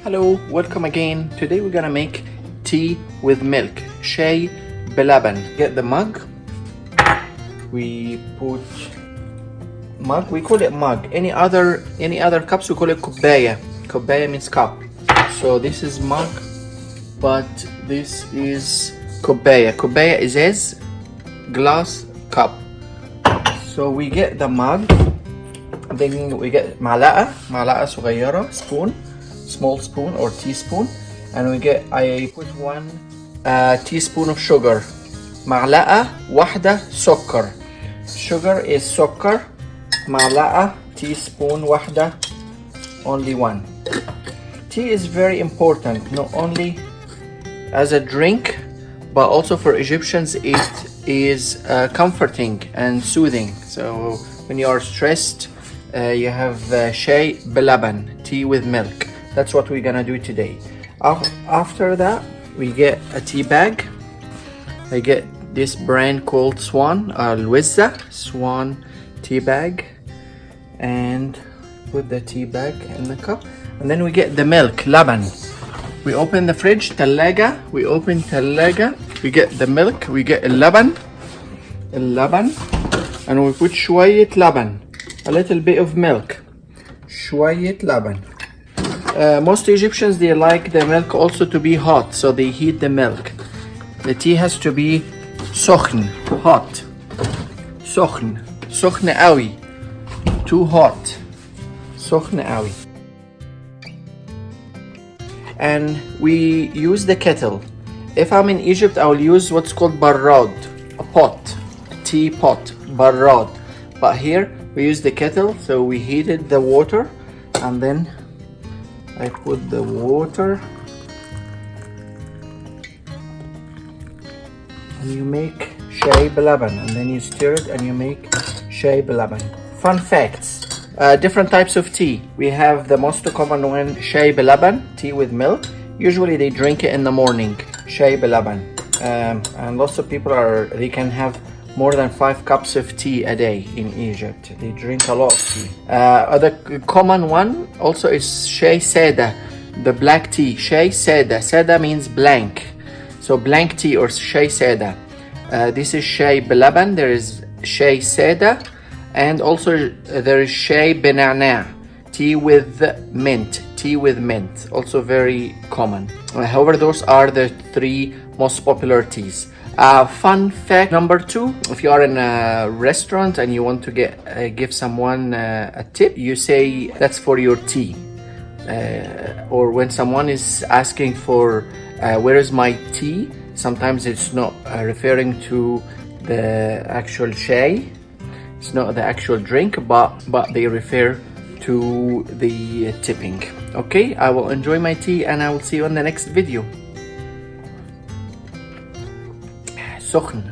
Hello, welcome again. Today we're gonna make tea with milk, شاي بلبن. Get the mug. We put mug. We call it mug. Any other cups we call it كوباية. كوباية means cup. So this is mug, but this is كوباية. كوباية is glass cup. So we get the mug. Then we get معلقة صغيرة, spoon. Small spoon or teaspoon, and I put 1 teaspoon of sugar. معلقة واحدة سكر. Sugar is سكر. معلقة teaspoon واحدة, only 1. Tea is very important, not only as a drink, but also for Egyptians it is comforting and soothing. So when you are stressed, you have شاي بلبن, tea with milk. That's what we're gonna do today. After that, we get a tea bag. I get this brand called Swan, Al-Wizza Swan tea bag, and put the tea bag in the cup. And then we get the milk, laban. We open the fridge, تلاجة. We open تلاجة. We get the milk. We get اللبن, and we put شوية لبن, a little bit of milk, شوية لبن. Most Egyptians, they like the milk also to be hot, so they heat the milk. The tea has to be سخن, hot. سخن قوي, too hot. سخن قوي. And we use the kettle. If I'm in Egypt, I will use what's called barrad, a pot, a tea pot, barrad. But here we use the kettle, so we heated the water, and then I put the water, and you make شاي بلبن, and then you stir it and you make شاي بلبن. Fun facts, different types of tea. We have the most common one, شاي بلبن, tea with milk. Usually they drink it in the morning, شاي بلبن. And lots of people they can have more than 5 cups of tea a day in Egypt. They drink a lot of tea. The common one also is شاي سادة, the black tea. شاي سادة. سادة means blank. So blank tea or شاي سادة. This is شاي بلبن. There is شاي سادة. And also there is شاي بنعناع, tea with mint. Tea with mint. Also very common. However, those are the 3 most popular teas. Fun fact number 2, if you are in a restaurant and you want to give someone a tip, you say that's for your tea. Or when someone is asking for where is my tea, sometimes it's not referring to the actual شاي, it's not the actual drink, but they refer to the tipping. Okay, I will enjoy my tea and I will see you in the next video. سخن.